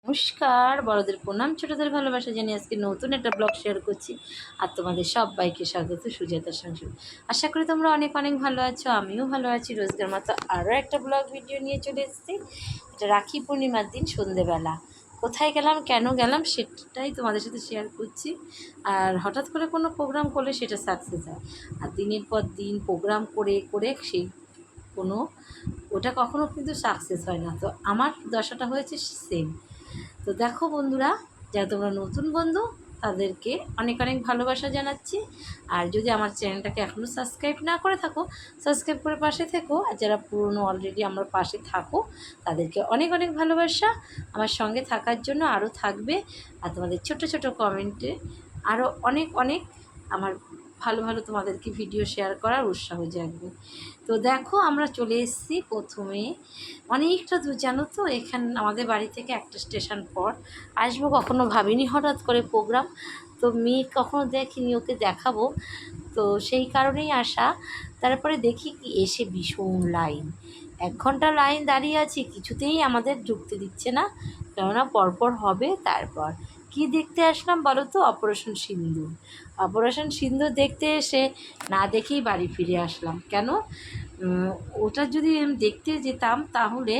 নমস্কার, বড়দের প্রণাম, ছোটদের ভালোবাসা জানিয়ে আজকে নতুন একটা ব্লগ শেয়ার করছি। আর তোমাদের সবাইকে স্বাগত সুজাতার সংসার। আশা করি তোমরা অনেক অনেক ভালো আছো, আমিও ভালো আছি। রোজগার মতো আরও একটা ব্লগ ভিডিও নিয়ে চলে এসেছি। এটা রাখি পূর্ণিমার দিন সন্ধেবেলা কোথায় গেলাম, কেন গেলাম, সেটাই তোমাদের সাথে শেয়ার করছি। আর হঠাৎ করে কোনো প্রোগ্রাম করলে সেটা সাকসেস হয়, আর দিনের পর দিন প্রোগ্রাম করে করে সেই কোনো ওটা কখনো কিন্তু সাকসেস হয় না। তো আমার দশাটা হয়েছে সেম। তো দেখো বন্ধুরা, যারা তোমরা নতুন বন্ধু তাদেরকে অনেক অনেক ভালোবাসা জানাচ্ছি। আর যদি আমার চ্যানেলটাকে এখনও সাবস্ক্রাইব না করে থাকো, সাবস্ক্রাইব করে পাশে থেকো। আর যারা পুরনো অলরেডি আমার পাশে থাকো তাদেরকে অনেক অনেক ভালোবাসা আমার সঙ্গে থাকার জন্য, আরও থাকবে। আর তোমাদের ছোট ছোট কমেন্টে আরও অনেক অনেক আমার ভালো ভালো তোমাদেরকে ভিডিও শেয়ার করার উৎসাহ জাগবে। তো দেখো, আমরা চলে এসেছি প্রথমে অনেকটা দূর, জানো তো, এখানে আমাদের বাড়ি থেকে একটা স্টেশন পর আসবো। কখনো ভাবিনি, হঠাৎ করে প্রোগ্রাম, তো মেয়ে কখনো দেখিনি, ওকে দেখাবো, তো সেই কারণেই আসা। তারপরে দেখি কি এসে ভীষণ লাইন, 1 ঘন্টা লাইন দাঁড়িয়ে আছি, কিছুতেই আমাদের ঢুকতে দিচ্ছে না। কেননা পরপর হবে। তারপর কি দেখতে আসলাম বলো তো? অপারেশন সিন্দুর। অপারেশন সিন্দুর দেখতে এসে না দেখেই বাড়ি ফিরে আসলাম। কেন? ওটা যদি আমি দেখতে যেতাম তাহলে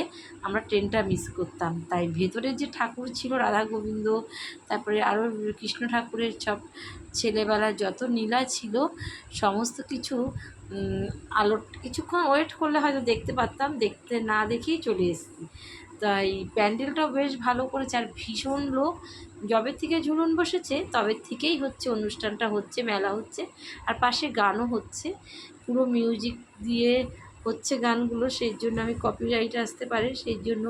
আমরা ট্রেনটা মিস করতাম। তাই ভেতরে যে ঠাকুর ছিল রাধা গোবিন্দ, তারপরে আরও কৃষ্ণ ঠাকুরের সব ছেলেবেলার যত নীলা ছিল সমস্ত কিছু আলো কিছুক্ষণ ওয়েট করলে হয়তো দেখতে পারতাম, দেখতে না দেখেই চলে এসেছি। তাই প্যান্ডেলটাও বেশ ভালো করেছে, আর ভীষণ লোক। যবে থেকে ঝুলন বসেছে তবে থেকেই হচ্ছে, অনুষ্ঠানটা হচ্ছে, মেলা হচ্ছে, আর পাশে গানও হচ্ছে। পুরো মিউজিক দিয়ে হচ্ছে গানগুলো, সেই জন্য আমি কপিরাইট আসতে পারে, সেই জন্য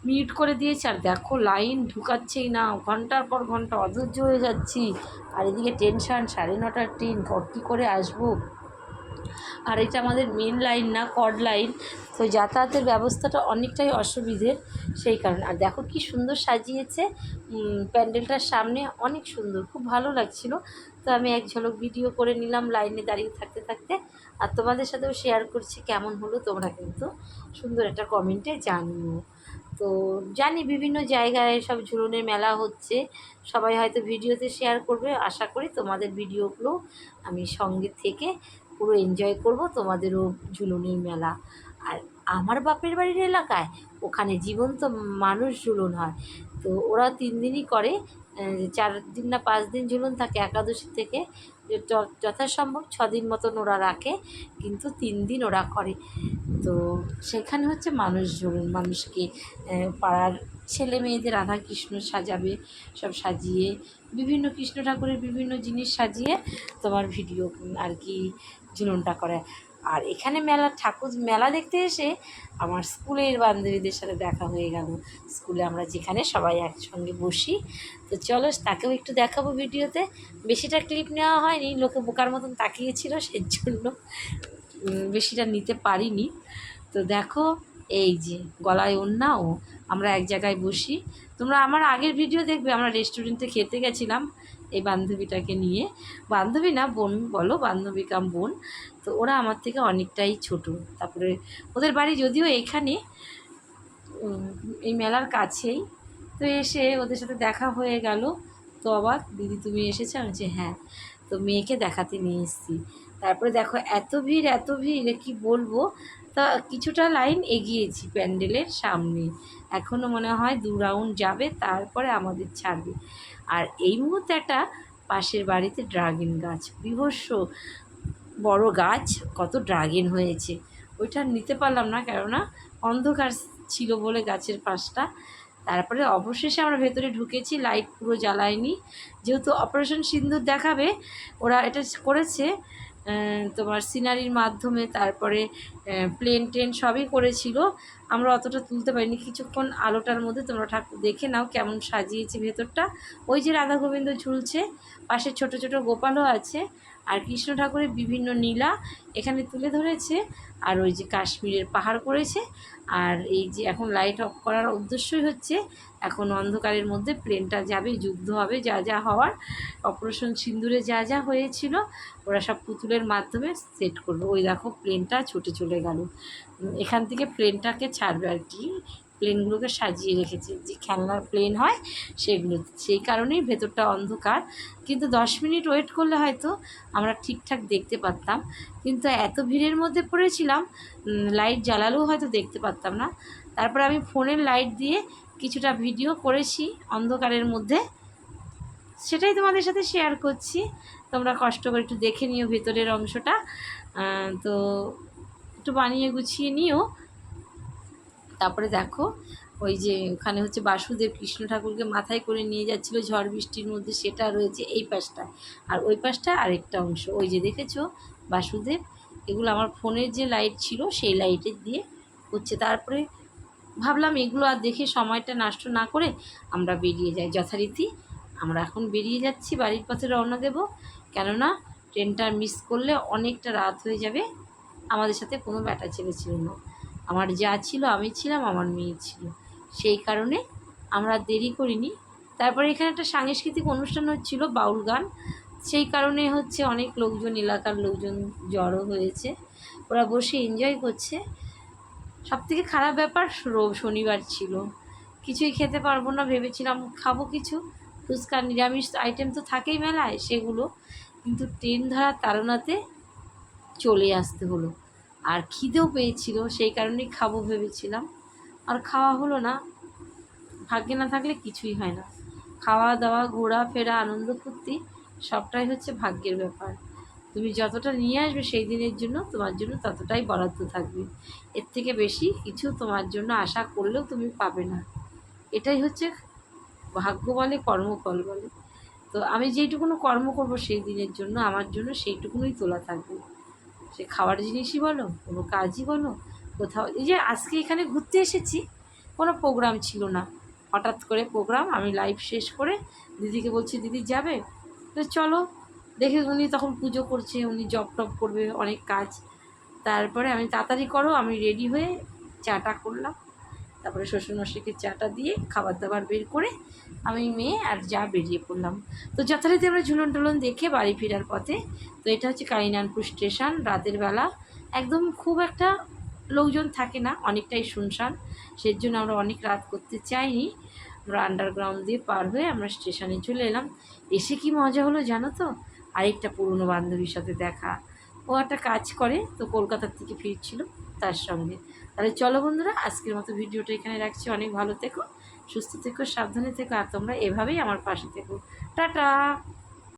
মিউট করে দিয়েছি। আর দেখো লাইন ঢুকাচ্ছেই না, ঘন্টার পর ঘন্টা অধৈর্য হয়ে যাচ্ছি। আর এদিকে টেনশান, 9:30টার ট্রেন, কী করে আসবো। আর এটা আমাদের মেন লাইন না, কড লাইন, তো যাতায়াতের ব্যবস্থাটা অনেকটাই অসুবিধের, সেই কারণে। আর দেখো কি সুন্দর সাজিয়েছে প্যান্ডেলটার সামনে, অনেক সুন্দর, খুব ভালো লাগছিল। তো আমি এক ঝলক ভিডিও করে নিলাম লাইনে দাঁড়িয়ে থাকতে থাকতে, আর তোমাদের সাথেও শেয়ার করছি কেমন হলো। তোমরা কিন্তু সুন্দর একটা কমেন্টে জানিও। তো জানি বিভিন্ন জায়গায় সব ঝুলনের মেলা হচ্ছে, সবাই হয়তো ভিডিওতে শেয়ার করবে। আশা করি তোমাদের ভিডিওগুলো আমি সঙ্গে থেকে পুরো এনজয় করব, তোমাদেরও ঝুলনের মেলা। আর আমার বাপের বাড়ির এলাকায় ওখানে জীবন্ত মানুষ ঝুলন হয়। তো ওরা 3 দিনই করে, 4 দিন না 5 দিন ঝুলন থাকে একাদশী থেকে। যথাসম্ভব 6 দিন মতন ওরা রাখে, কিন্তু 3 দিন ওরা করে। তো সেখানে হচ্ছে মানুষ ঝুলন, মানুষকে পাড়ার ছেলে মেয়েদের রাধা কৃষ্ণ সাজাবে, সব সাজিয়ে বিভিন্ন কৃষ্ণ ঠাকুরের বিভিন্ন জিনিস সাজিয়ে তোমার ভিডিও আর কি ঝুলনটা করে। আর এখানে মেলা দেখতে এসে আমার স্কুলের বান্ধবীদের সাথে দেখা হয়ে গেল। স্কুলে আমরা যেখানে সবাই একসঙ্গে বসি, তো চলো তাকেও একটু দেখাবো ভিডিওতে। বেশিটা ক্লিপ নেওয়া হয়নি, লোকে বোকার মতন তাকিয়েছিল, সেই জন্য বেশিটা নিতে পারিনি। তো দেখো, এই যে গলায় ওড়নাও, আমরা এক জায়গায় বসি। তোমরা আমার আগের ভিডিও দেখবে, আমরা রেস্টুরেন্টে খেতে গেছিলাম এই বান্ধবীটাকে নিয়ে। বান্ধবী না, বোন বলো, বান্ধবী কাম বোন। তো ওরা আমার থেকে অনেকটাই ছোট। তারপরে ওদের বাড়ি যদিও এখানে এই মেলার কাছেই। তো এসে ওদের সাথে দেখা হয়ে গেল। তো অবাক, দিদি তুমি এসেছো? আমি বলছি হ্যাঁ। তো মেয়েকে দেখাতে নিয়ে এসেছি। তারপরে দেখো এত ভিড়, এত ভিড়, কি বলবো। তা কিছুটা লাইন এগিয়েছি প্যান্ডেলের সামনে, এখনও মনে হয় 2 রাউন্ড যাবে, তারপরে আমাদের ছাড়বে। আর এই মুহূর্তে একটা পাশের বাড়িতে ড্রাগন গাছ, বিভৎস বড় গাছ, কত ড্রাগন হয়েছে। ওইটা নিতে পারলাম না, কেননা অন্ধকার ছিল বলে গাছের পাশটা। তারপরে অবশেষে আমরা ভেতরে ঢুকেছি, লাইট পুরো জ্বালায়নি, যেহেতু অপারেশন সিন্দুর দেখাবে। ওরা এটা করেছে তোমার সিনারির মাধ্যমে, তারপরে প্লেন টেন সবই করেছিল। আমরা অতটা তুলতে পারিনি, কিছুক্ষণ আলোটার মধ্যে তোমরা ঠাকুর দেখে নাও কেমন সাজিয়েছে ভেতরটা। ওই যে রাধা গোবিন্দ ঝুলছে, পাশে ছোট ছোট গোপালও আছে, আর কৃষ্ণ ঠাকুরের বিভিন্ন নীলা এখানে তুলে ধরেছে, আর ওই যে কাশ্মীরের পাহাড় করেছে। আর এই যে এখন লাইট অফ করার উদ্দেশ্যই হচ্ছে এখন অন্ধকারের মধ্যে প্লেনটা যাবে, যুদ্ধ হবে, যা যা হওয়ার, অপারেশন সিন্দুরে যা যা হয়েছিল ওরা সব পুতুলের মাধ্যমে সেট করবে। ওই দেখো প্লেনটা ছুটে চলে গেল, এখান থেকে প্লেনটাকে ছাড়বে আর কি। প্লেনগুলোকে সাজিয়ে রেখেছে, যে খেলনার প্লেন হয় সেগুলো, সেই কারণেই ভেতরটা অন্ধকার। কিন্তু 10 মিনিট ওয়েট করলে হয়তো আমরা ঠিকঠাক দেখতে পারতাম, কিন্তু এত ভিড়ের মধ্যে পড়েছিলাম লাইট জ্বালালেও হয়তো দেখতে পারতাম না। তারপরে আমি ফোনের লাইট দিয়ে কিছুটা ভিডিও করেছি অন্ধকারের মধ্যে, সেটাই তোমাদের সাথে শেয়ার করছি। তোমরা কষ্ট করে একটু দেখে নিও ভেতরের অংশটা, তো একটু বানিয়ে গুছিয়ে নিও। তারপরে দেখো ওই যে ওখানে হচ্ছে বাসুদেব কৃষ্ণ ঠাকুরকে মাথায় করে নিয়ে যাচ্ছিলো ঝড় বৃষ্টির মধ্যে, সেটা রয়েছে এই পাশটা। আর ওই পাশটা আরেকটা অংশ, ওই যে দেখেছো বাসুদেব। এগুলো আমার ফোনের যে লাইট ছিল সেই লাইটের দিয়ে হচ্ছে। তারপরে ভাবলাম এগুলো আর দেখে সময়টা নষ্ট না করে আমরা বেরিয়ে যাই। যথারীতি আমরা এখন বেরিয়ে যাচ্ছি, বাড়ির পথে রওনা দেব, কেননা ট্রেনটা মিস করলে অনেকটা রাত হয়ে যাবে। আমাদের সাথে কোনো ব্যাটা ছেলে ছিল না, আমার যা ছিল, আমি ছিলাম, আমার মেয়ে ছিল, সেই কারণে আমরা দেরি করিনি। তারপরে এখানে একটা সাংস্কৃতিক অনুষ্ঠান হচ্ছিল, বাউল গান, সেই কারণে হচ্ছে অনেক লোকজন, এলাকার লোকজন জড়ো হয়েছে, ওরা বসে এনজয় করছে। সবথেকে খারাপ ব্যাপার শনিবার ছিল, কিছুই খেতে পারবো না, ভেবেছিলাম খাবো কিছু ফুচকা, নিরামিষ আইটেম তো থাকেই মেলায় সেগুলো, কিন্তু ট্রেন ধরার তাড়নাতে চলে আসতে হলো। আর খিদেও পেয়েছিল, সেই কারণেই খাবো ভেবেছিলাম, আর খাওয়া হলো না। ভাগ্যে না থাকলে কিছুই হয় না, খাওয়া দাওয়া ঘোরাফেরা আনন্দ ফুর্তি সবটাই হচ্ছে ভাগ্যের ব্যাপার। তুমি যতটা নিয়ে আসবে সেই দিনের জন্য তোমার জন্য ততটাই বরাদ্দ থাকবে, এর থেকে বেশি কিছু তোমার জন্য আশা করলেও তুমি পাবে না। এটাই হচ্ছে ভাগ্য বলে, কর্মফল বলে। তো আমি যেইটুকুনো কর্ম করব সেই দিনের জন্য আমার জন্য সেইটুকুনই তোলা থাকবে, সে খাওয়ার জিনিসই বলো, কোনো কাজই বলো, কোথাও। এই যে আজকে এখানে ঘুরতে এসেছি, কোনো প্রোগ্রাম ছিল না, হঠাৎ করে প্রোগ্রাম। আমি লাইভ শেষ করে দিদিকে বলছি, দিদি যাবে? তো চলো। দেখে উনি তখন পুজো করছে, উনি জব টপ করবে, অনেক কাজ। তারপরে আমি তাড়াতাড়ি করো, আমি রেডি হয়ে চাটা করলাম, তারপরে শ্বশুরমশাইকে চাটা দিয়ে খাবার দাবার বের করে আমি মেয়ে আর যা বেরিয়ে পড়লাম। তো যথারীতি আমরা ঝুলন টুলন দেখে বাড়ি ফেরার পথে। তো এটা হচ্ছে কালিনানপুর স্টেশন, রাতের বেলা একদম খুব একটা লোকজন থাকে না, অনেকটাই শুনশান, সেই জন্য আমরা অনেক রাত করতে চাইনি। আমরা আন্ডারগ্রাউন্ড দিয়ে পার হয়ে আমরা স্টেশনে চলে এলাম। এসে কি মজা হলো জানো তো, আরেকটা পুরনো বান্ধবীর সাথে দেখা। ও একটা কাজ করে, তো কলকাতার থেকে ফিরছিল তার সঙ্গে। তাহলে চলো বন্ধুরা, আজকের মতো ভিডিওটা এখানে রাখছি। অনেক ভালো থেকো, সুস্থ থেকো, সাবধানে থেকো, আর তোমরা এভাবেই আমার পাশে থেকো। টাটা।